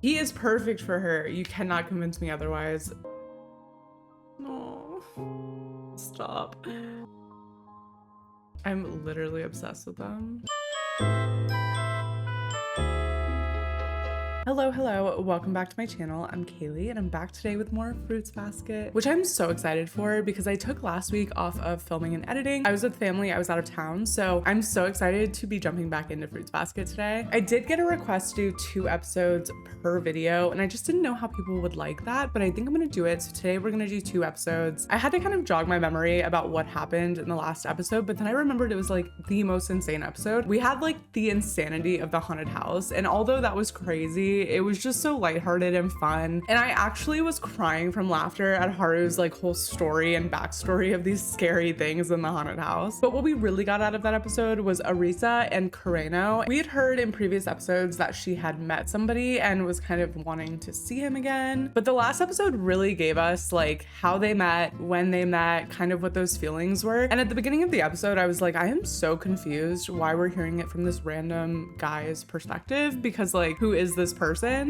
He is perfect for her. You cannot convince me otherwise. No. Stop. I'm literally obsessed with them. Hello, welcome back to my channel. I'm Kaylee and I'm back today with more Fruits Basket, which I'm so excited for because I took last week off of filming and editing. I was with family, I was out of town, so I'm so excited to be jumping back into Fruits Basket today. I did get a request to do 2 episodes per video and I just didn't know how people would like that, but I think I'm gonna do it. So today we're gonna do 2 episodes. I had to kind of jog my memory about what happened in the last episode, but then I remembered it was like the most insane episode. We had like the insanity of the haunted house, and although that was crazy, it was just so lighthearted and fun. And I actually was crying from laughter at Haru's like whole story and backstory of these scary things in the haunted house. But what we really got out of that episode was Arisa and Kureno. We had heard in previous episodes that she had met somebody and was kind of wanting to see him again. But the last episode really gave us like how they met, when they met, kind of what those feelings were. And at the beginning of the episode, I was like, I am so confused why we're hearing it from this random guy's perspective, because like, who is this person?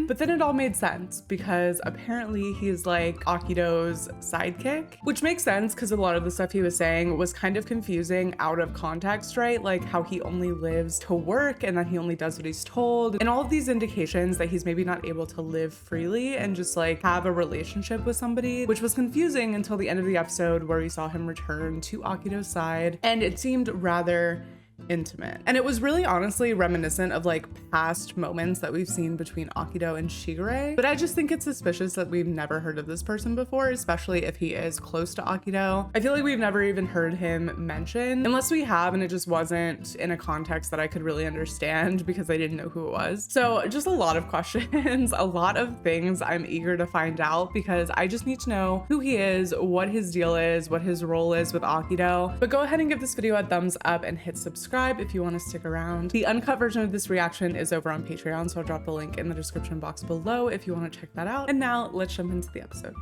But then it all made sense because apparently he's like Akito's sidekick, which makes sense because a lot of the stuff he was saying was kind of confusing out of context, right? Like how he only lives to work and that he only does what he's told, and all of these indications that he's maybe not able to live freely and just like have a relationship with somebody, which was confusing until the end of the episode where we saw him return to Akito's side, and it seemed rather intimate. And it was really honestly reminiscent of like past moments that we've seen between Akito and Shigure. But I just think it's suspicious that we've never heard of this person before, especially if he is close to Akito. I feel like we've never even heard him mentioned, unless we have and it just wasn't in a context that I could really understand because I didn't know who it was. So just a lot of questions, a lot of things I'm eager to find out because I just need to know who he is, what his deal is, what his role is with Akito. But go ahead and give this video a thumbs up and hit subscribe if you want to stick around. The uncut version of this reaction is over on Patreon, so I'll drop the link in the description box below if you want to check that out. And now let's jump into the episode.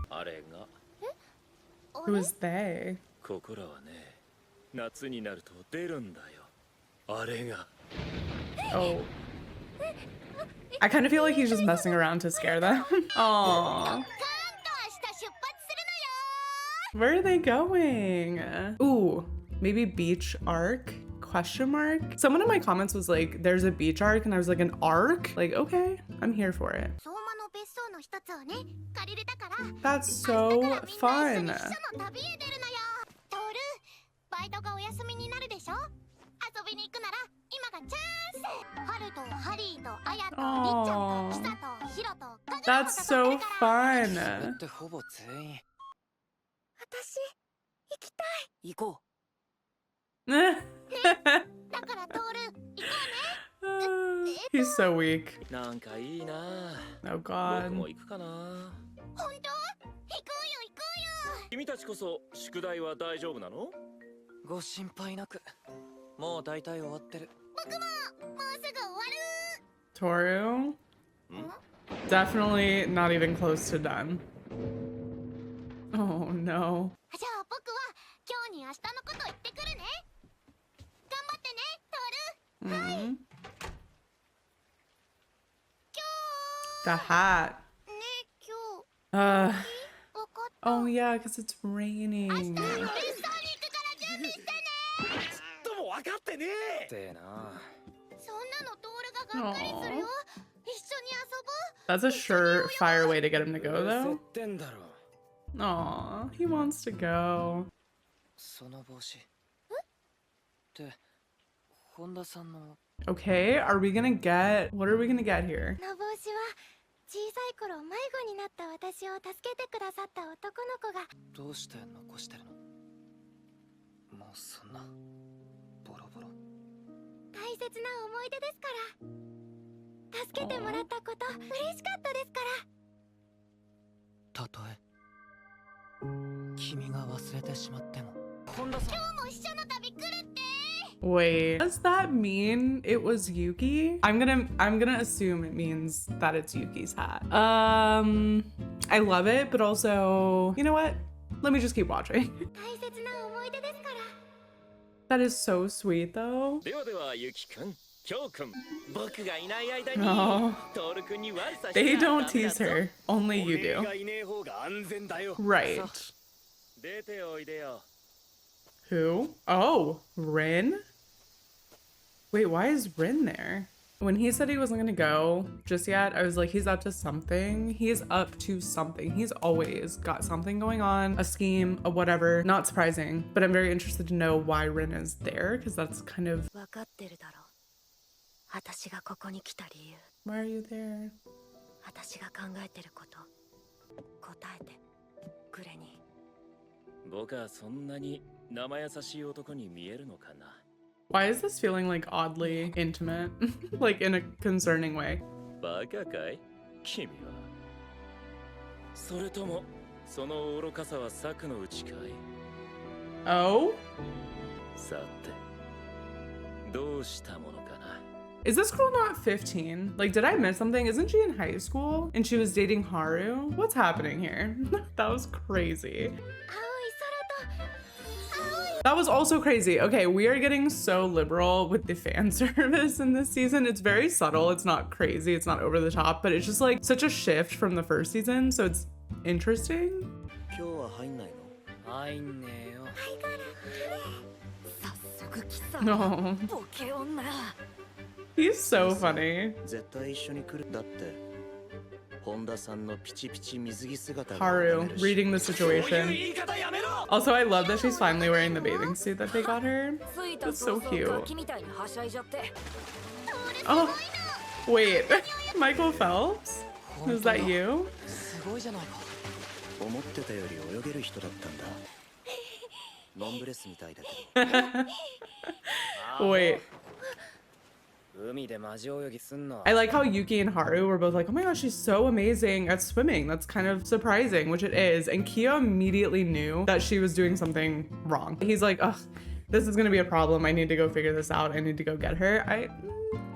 Who is they? Oh. I kind of feel like he's just messing around to scare them. Aww. Where are they going? Ooh, maybe beach arc? Question mark? Someone in my comments was like, there's a beach arc, and I was like, an arc? Like, okay, I'm here for it. That's so fun. Oh, that's so fun. He's so weak. Oh god. Tohru? Definitely not even close to done. Oh no. Mm. The hat. Oh yeah, because it's raining. Aww. That's a surefire way to get him to go though. Aw, he wants to go. Okay, are we gonna get, what are we gonna get here? Wait, does that mean it was Yuki? I'm gonna assume it means that it's Yuki's hat. I love it, but also, you know what? Let me just keep watching. That is so sweet though. Oh. They don't tease her. Only you do. Right. Who? Oh, Rin? Wait, why is Rin there? When he said he wasn't gonna go just yet, I was like, he's up to something. He's up to something. He's always got something going on, a scheme, a whatever. Not surprising, but I'm very interested to know why Rin is there, because that's kind of... Why are you there? Why is this feeling like oddly intimate? Like in a concerning way. Oh? Is this girl not 15? Like, did I miss something? Isn't she in high school? And she was dating Haru? What's happening here? That was crazy. That was also crazy. Okay, we are getting so liberal with the fan service in this season. It's very subtle. It's not crazy. It's not over the top, but it's just like such a shift from the first season. So it's interesting. No. He's so funny. Haru reading the situation. Also, I love that she's finally wearing the bathing suit that they got her. That's so cute. Oh, wait. Michael Phelps? Is that you? Wait. I like how Yuki and Haru were both like, oh my gosh, she's so amazing at swimming. That's kind of surprising, which it is. And Kyo immediately knew that she was doing something wrong. He's like, ugh, this is gonna be a problem. I need to go figure this out. I need to go get her.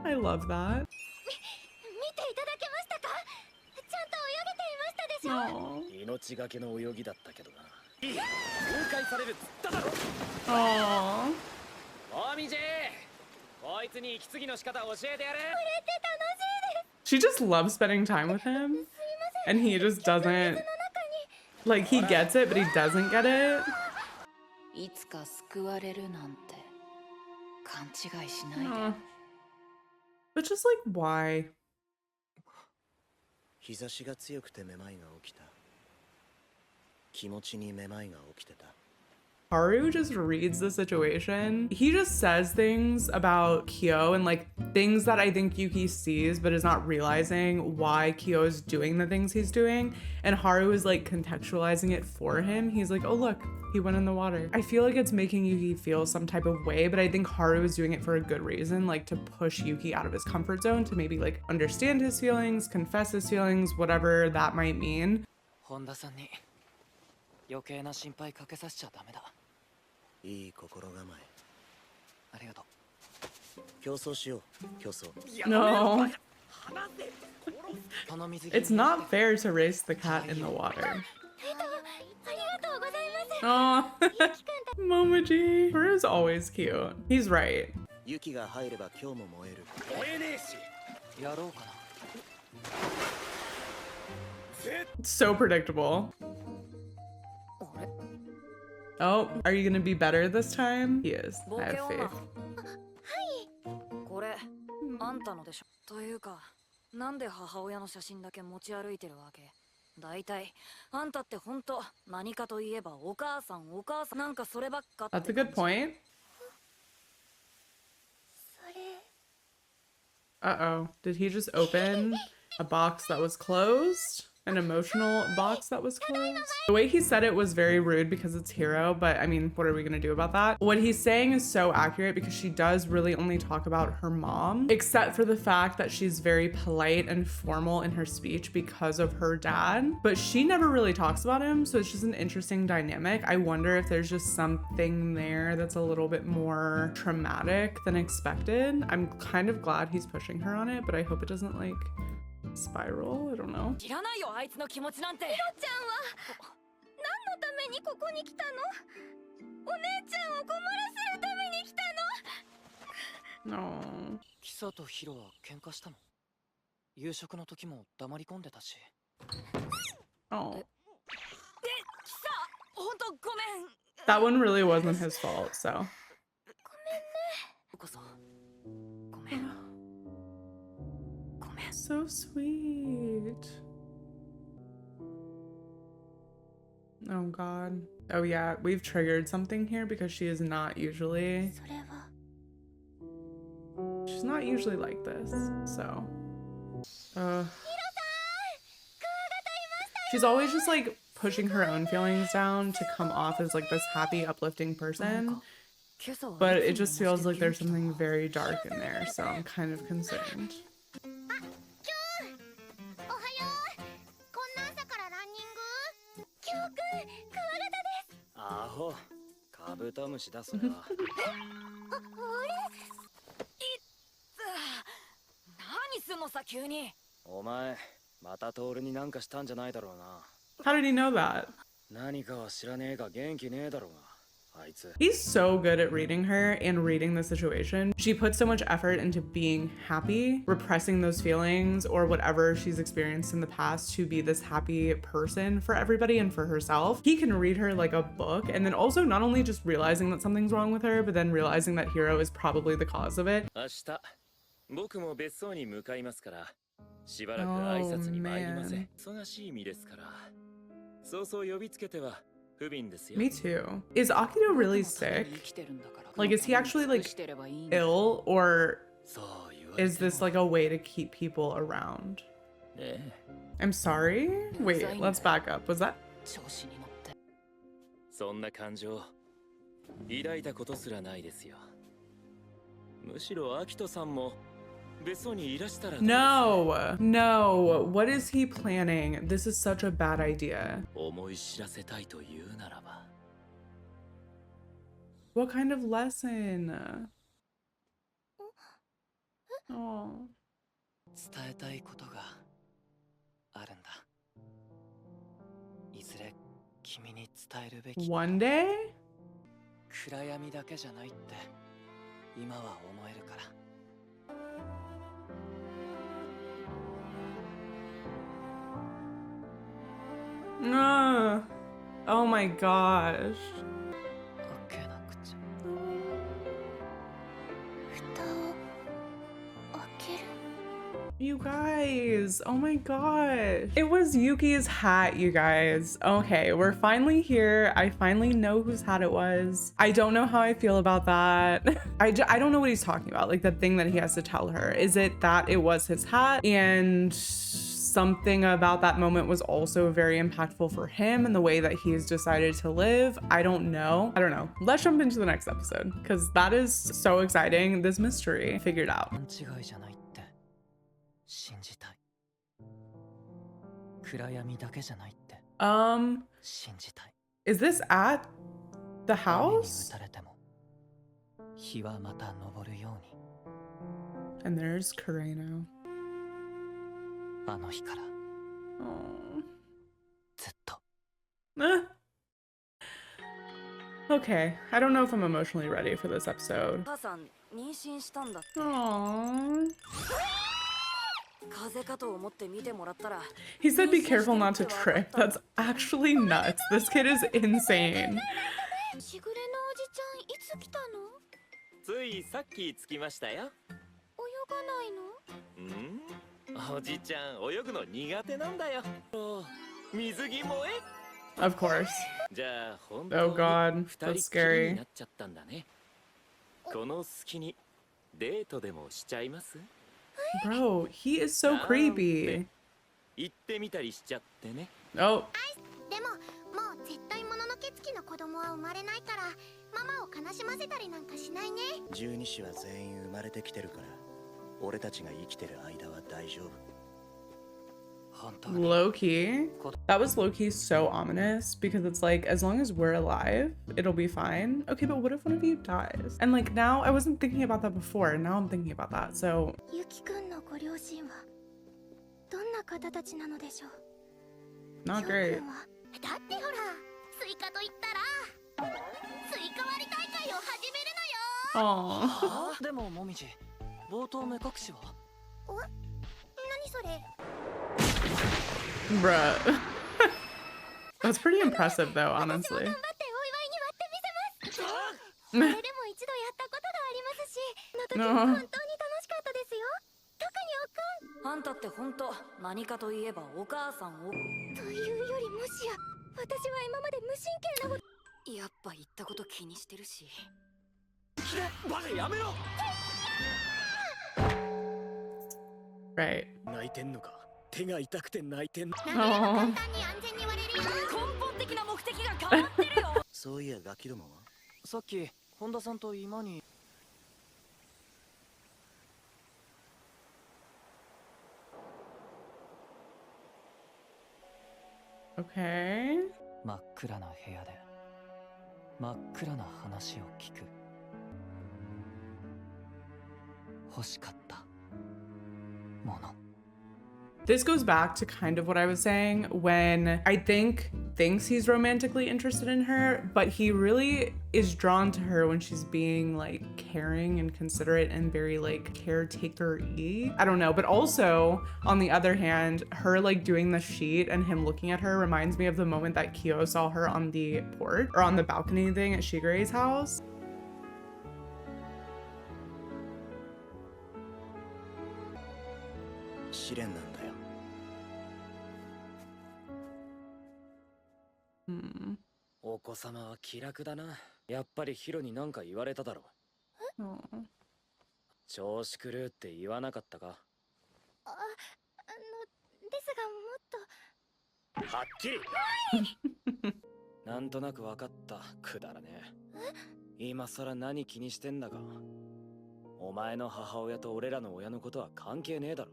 I love that. Aww. She just loves spending time with him, and he just doesn't, like, he gets it, but he doesn't get it. But just like, why? Haru just reads the situation. He just says things about Kyo and like things that I think Yuki sees but is not realizing why Kyo is doing the things he's doing. And Haru is like contextualizing it for him. He's like, oh look, he went in the water. I feel like it's making Yuki feel some type of way, but I think Haru is doing it for a good reason, like to push Yuki out of his comfort zone, to maybe like understand his feelings, confess his feelings, whatever that might mean. No. It's not fair to race the cat in the water. Oh, Momoji. Haru's always cute. He's right. It's so predictable. Oh, are you gonna be better this time? He is. I have faith. That's a good point. Uh-oh. Did he just open a box that was closed? An emotional box that was closed? The way he said it was very rude because it's Hiro, but I mean, what are we gonna do about that? What he's saying is so accurate because she does really only talk about her mom, except for the fact that she's very polite and formal in her speech because of her dad, but she never really talks about him, so it's just an interesting dynamic. I wonder if there's just something there that's a little bit more traumatic than expected. I'm kind of glad he's pushing her on it, but I hope it doesn't like spiral. I don't know. No. キサとヒロは喧嘩したの？夕食の時も黙り込んでたし。Oh. キサ、本当ごめん。 That one really wasn't his fault, so. ごめんね。こそごめん。ごめん。 So sweet. Oh god. Oh yeah, we've triggered something here because she is not usually. それは She's not usually like this, so. She's always just like pushing her own feelings down to come off as like this happy, uplifting person. But it just feels like there's something very dark in there, so I'm kind of concerned. おはよう。こんな朝からランニング？キョウくん、クワガタです。アホ、カブトムシだそれは。あれ？何すんのさ急に。お前、またトールになんかしたんじゃないだろうな。 How did he know that? 何かは知らねえが元気ねえだろうが。 He's so good at reading her and reading the situation. She puts so much effort into being happy, repressing those feelings or whatever she's experienced in the past to be this happy person for everybody and for herself. He can read her like a book, and then also not only just realizing that something's wrong with her, but then realizing that Hiro is probably the cause of it. 明日、僕も別荘に向かいますから、しばらく挨拶に参りません。忙しい身ですから、そうそう呼びつけては。 Me too. Is Akito really sick? Like, is he actually like ill, or is this like a way to keep people around? I'm sorry? Wait, let's back up. Was that? そんな感情抱いたことすらないですよ。むしろアキトさんも No, no. What is he planning? This is such a bad idea. What kind of lesson? Oh. One day? Oh my gosh. You guys, oh my gosh. It was Yuki's hat, you guys. Okay, we're finally here. I finally know whose hat it was. I don't know how I feel about that. I don't know what he's talking about, like the thing that he has to tell her. Is it that it was his hat and something about that moment was also very impactful for him and the way that he's decided to live? I don't know. Let's jump into the next episode because that is so exciting. This mystery figured out. Is this at the house? And there's Kureno. Oh. Okay, I don't know if I'm emotionally ready for this episode. Aww. He said be careful not to trip. That's actually nuts. This kid is insane. おじちゃん泳ぐの苦手なんだよ。水着萌え。Of course. じゃあ本 Oh 当 god, に that's 二人きり scary. になっちゃったんだね。この隙にデートでもしちゃいます？ Bro, he is so creepy. 行ってみたりしちゃってね。Oh. でももう絶対もののけつきの子供は生まれないからママを悲しませたりなんかしないね。十二子は全員生まれてきてるから俺たちが生きてる間は大丈夫。 Low key. That was low key so ominous because it's like, as long as we're alive, it'll be fine. Okay, but what if one of you dies? And like now, I wasn't thinking about that before, and now I'm thinking about that, so. ユキ君のご両親はどんな方たちなのでしょう。 Not great. だってほら、スイカと言ったらスイカ割り大会を始めるのよ。Aww. でももみじ、冒頭目隠しは？何それ？ Bruh. That's pretty impressive though, honestly. 頑張ってお祝いに割ってみせます。それでも一度やったことがありますし、の時は本当に楽しかったですよ。特におかん。あんたって本当何かといえばお母さんを。というよりもしや、私は今まで無神経なこと。やっぱ言ったこと気にしてるし。バカやめろ。 Right. 泣いてんのか。手が痛くて泣いてんの。何が簡単に安全に割れるよ。根本的な目的が変わってるよ。そういやガキどもは。さっき本田さんと今に。Okay. 真っ暗な部屋で真っ暗な話を聞く。欲しかったもの。This goes back to kind of what I was saying when I thinks he's romantically interested in her, but he really is drawn to her when she's being like caring and considerate and very like caretaker-y. I don't know, but also on the other hand, her like doing the sheet and him looking at her reminds me of the moment that Kyo saw her on the porch or on the balcony thing at Shigeru's house. Hmm. お子様は気楽だな。やっぱりヒロに何か言われただろう。 Aw. 調子狂うって言わなかったか。ですがもっと。はっきり。なんとなく分かった。くだらねえ。今さら何気にしてんだか。お前の母親と俺らの親のことは関係ねえだろ。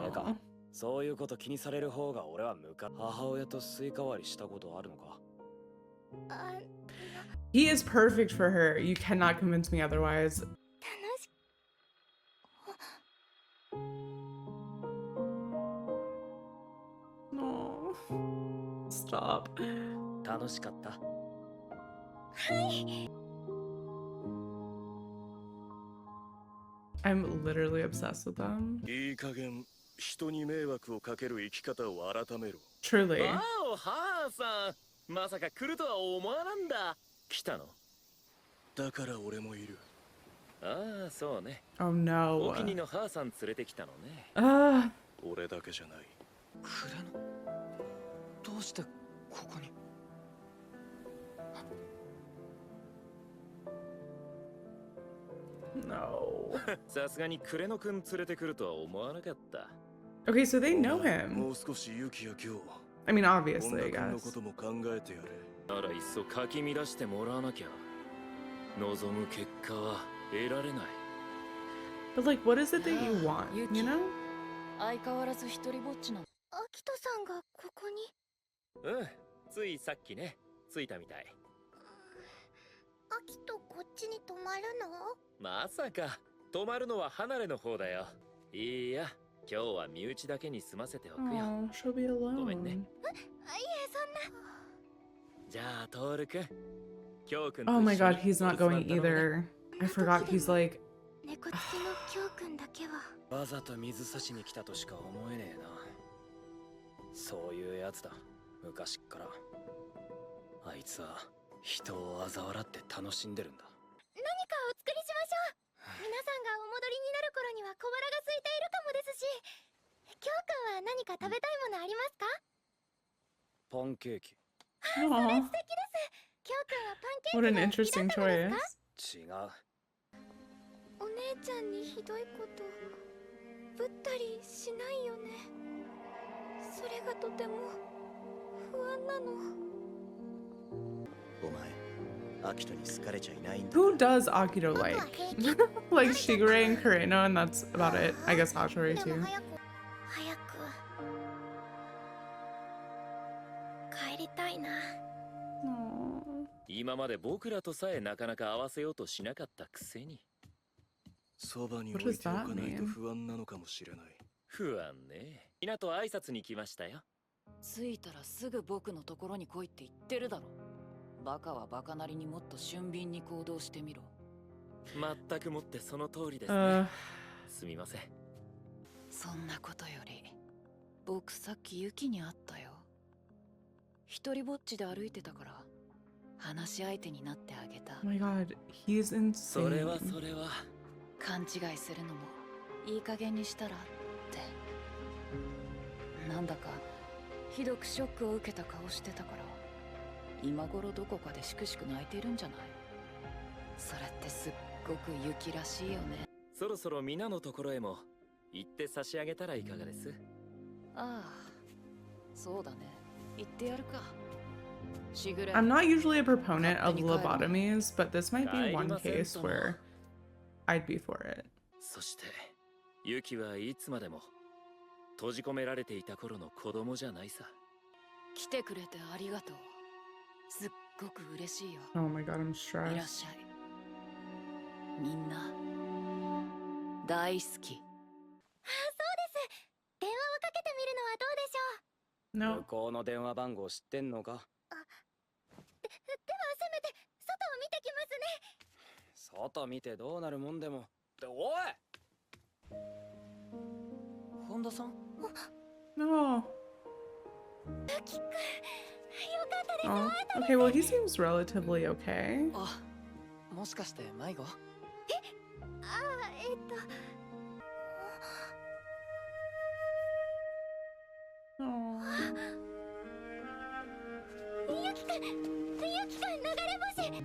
てか、そういうこと気にされる方が俺は母親とスイカ割りしたことあるのか。He is perfect for her. You cannot convince me otherwise. No. Stop. 楽しかった。I'm literally obsessed with them. いい加減人に迷惑をかける生き方を改めろ。 Truly. わお、ハーさん。まさか来るとは思わなんだ。来たの？だから俺もいる。ああ、そうね。 Oh お no. 気にのハーさん連れてきたのね。俺だけじゃない。くれの。どうしてここに。No. さすがにクレノくん連れてくるとは思わなかった。 Okay, so they know も him. う少しユキや今日。 I mean, 音 obviously, I 楽の guess. ことも考えてやれ。ならいっそかき乱してもらわなきゃ。望む結果は得られない。 But like, what is it that you want? Yuki. You know? 相変わらず一人ぼっちなの。アキトさんがここに。うん、ついさっきね、着いたみたい。アキトこっちに泊まるの？まさか、泊まるのは離れの方だよ。いや、今日は身内だけに済ませておくよ。 Oh, she'll be alone. ごめんね。いえ、そんな。じゃあ、トールくん。キョウくんと Oh my 一緒 god, に he's not お留守 going 番頼むね。 either. I forgot he's like. 猫好きのキョウ君だけは。わざと水差しに来たとしか思えねえな。そういうやつだ、昔っから。あいつは人を嘲笑って楽しんでるんだ。何かお作りしましょう。皆さんがお戻りになる頃には小腹が空いているかもですし。キョウ君は何か食べたいものありますか？パンケーキ。それ Aw, 素敵です。キョウ君はパンケー what キ an が好きだ interesting ったのですか？ choice. 違う。お姉ちゃんにひどいことぶったりしないよね。それがとても不安なの。お前、アキトに好かれちゃいないんだ。 Who does Akito 僕は like? 平気。 Like Shigure and Kureno, and that's about it. I guess Hatori でも too. 早く帰りたいな。Aw. 今まで僕らとさえなかなか合わせようとしなかったくせに。そばに置いておかないと不安なのかもしれない。不安ね。みなと挨拶に来ましたよ。着いたらすぐ僕のところに来いって言ってるだろ。バカはバカなりにもっと俊敏に行動してみろ。全くもってその通りですね。 Uh, すみません。そんなことより僕さっきユキに会ったよ。一人ぼっちで歩いてたから話し相手になってあげた。 Oh my god, he's それは insane. それは。勘違いするのもいい加減にしたらって。なんだかひどくショックを受けた顔してたから今頃どこかでしくしく泣いているんじゃない？それってすっごくユキらしいよね。そろそろ皆のところへも行って差し上げたらいかがです？ああ、そうだね。言ってやるか。しぐれ。 I'm not usually a proponent of lobotomies, but this might be one case where I'd be for it. そしてユキはいつまでも閉じ込められていた頃の子供じゃないさ。来てくれてありがとう。すっごく嬉しいよ。 Oh my god, I'm いらっ stressed. しゃい。みんな大好き。電話をかけてみるのはどうでしょう？ No. 向こうの電話番号知ってんのか？ではせめて外を見てきますね。外見てどうなるもんでも。っておい！本田さん？ No. ユキくん、よかったです。 Oh. Okay, well, he seems relatively okay. あ、もしかして迷子？あOh. ユキくん、流れ星。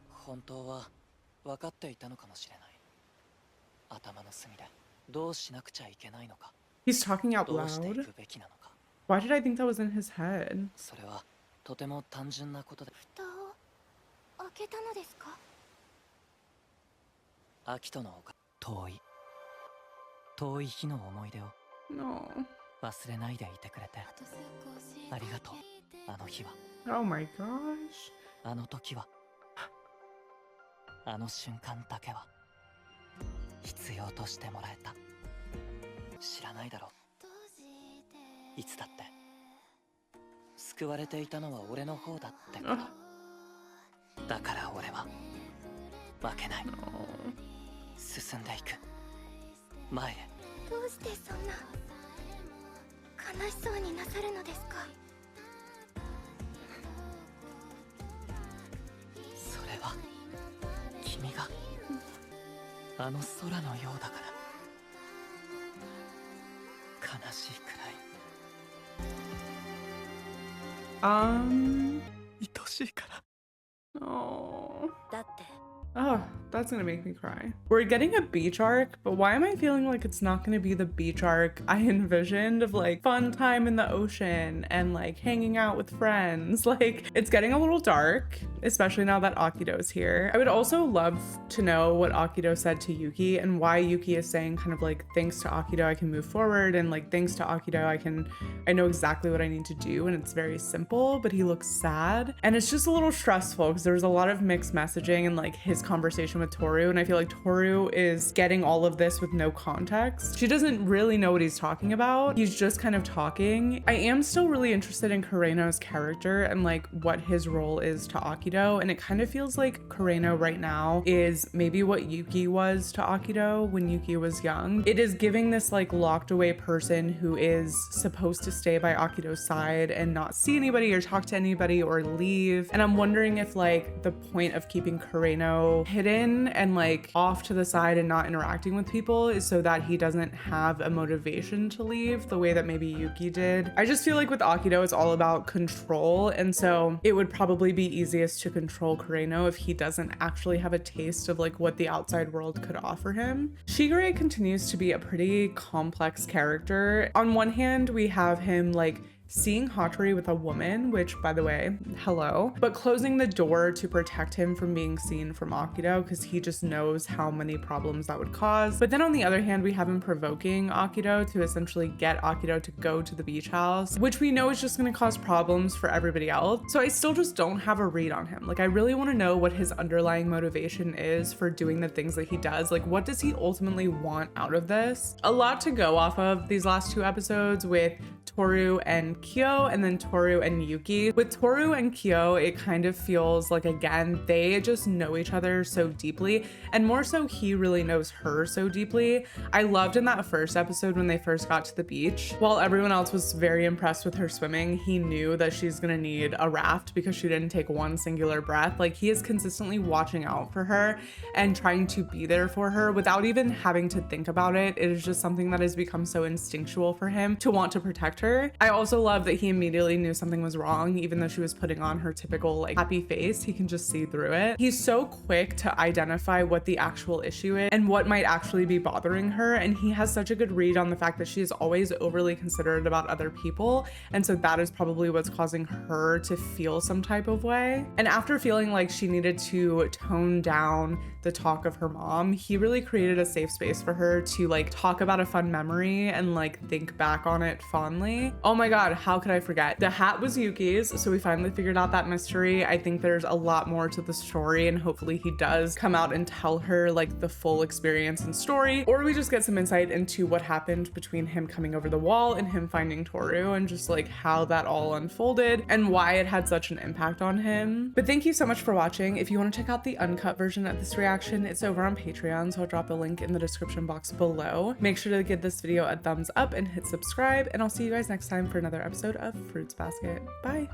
本当は分かっていたのかもしれない。頭の隅でどうしなくちゃいけないのか、 He's talking out どうしてい loud. くべきなのか。 Why did I think that was in his head? それはとても単純なことで。蓋を開けたのですか？秋とのおか遠い日の思い出を No. 忘れないでいてくれてありがとう。あの日は、 Oh my gosh. あの時は、あの瞬間だけは必要としてもらえた。知らないだろう、いつだって救われていたのは俺の方だってこと。だから俺は負けない。進んでいく、前へ。どうしてそんな悲しそうになさるのですか？それは君があの空のようだから。悲しいくらい愛しいから。 Oh. だって Oh, that's gonna make me cry. We're getting a beach arc, but why am I feeling like it's not gonna be the beach arc I envisioned of like fun time in the ocean and like hanging out with friends? Like, it's getting a little dark, especially now that Akito's here. I would also love to know what Akito said to Yuki and why Yuki is saying kind of like, thanks to Akito, I can move forward, and like, thanks to Akito, I know exactly what I need to do, and it's very simple, but he looks sad. And it's just a little stressful because there was a lot of mixed messaging and like his conversation with Tohru, and I feel like Tohru is getting all of this with no context. She doesn't really know what he's talking about. He's just kind of talking. I am still really interested in Kureno's character and like what his role is to Akito, and it kind of feels like Kureno right now is maybe what Yuki was to Akito when Yuki was young. It is giving this like locked away person who is supposed to stay by Akito's side and not see anybody or talk to anybody or leave. And I'm wondering if like the point of keeping Kureno hidden and like off to the side and not interacting with people is so that he doesn't have a motivation to leave the way that maybe Yuki did. I just feel like with Akito it's all about control, and so it would probably be easiest to control Kureno if he doesn't actually have a taste of like what the outside world could offer him. Shigure continues to be a pretty complex character. On one hand, we have him like seeing Hattori with a woman, which by the way, hello, but closing the door to protect him from being seen from Akito because he just knows how many problems that would cause. But then on the other hand, we have him provoking Akito to essentially get Akito to go to the beach house, which we know is just going to cause problems for everybody else. So I still just don't have a read on him. Like, I really want to know what his underlying motivation is for doing the things that he does. Like, what does he ultimately want out of this? A lot to go off of these last two episodes with Tohru and Kyo, and then Tohru and Yuki. With Tohru and Kyo, it kind of feels like, again, they just know each other so deeply, and more so he really knows her so deeply. I loved in that first episode when they first got to the beach. While everyone else was very impressed with her swimming, he knew that she's gonna need a raft because she didn't take one singular breath. Like, he is consistently watching out for her and trying to be there for her without even having to think about it. It is just something that has become so instinctual for him to want to protect her. I also love that he immediately knew something was wrong, even though she was putting on her typical like happy face. He can just see through it. He's so quick to identify what the actual issue is and what might actually be bothering her, and he has such a good read on the fact that she is always overly considerate about other people, and so that is probably what's causing her to feel some type of way. And after feeling like she needed to tone down the talk of her mom, he really created a safe space for her to like talk about a fun memory and like think back on it fondly. Oh my god, how could I forget? The hat was Yuki's, so we finally figured out that mystery. I think there's a lot more to the story, and hopefully he does come out and tell her like the full experience and story, or we just get some insight into what happened between him coming over the wall and him finding Tohru, and just like how that all unfolded and why it had such an impact on him. But thank you so much for watching. If you want to check out the uncut version of this reaction, it's over on Patreon, so I'll drop a link in the description box below. Make sure to give this video a thumbs up and hit subscribe, and I'll see you guys next time for another episode of Fruits Basket. Bye!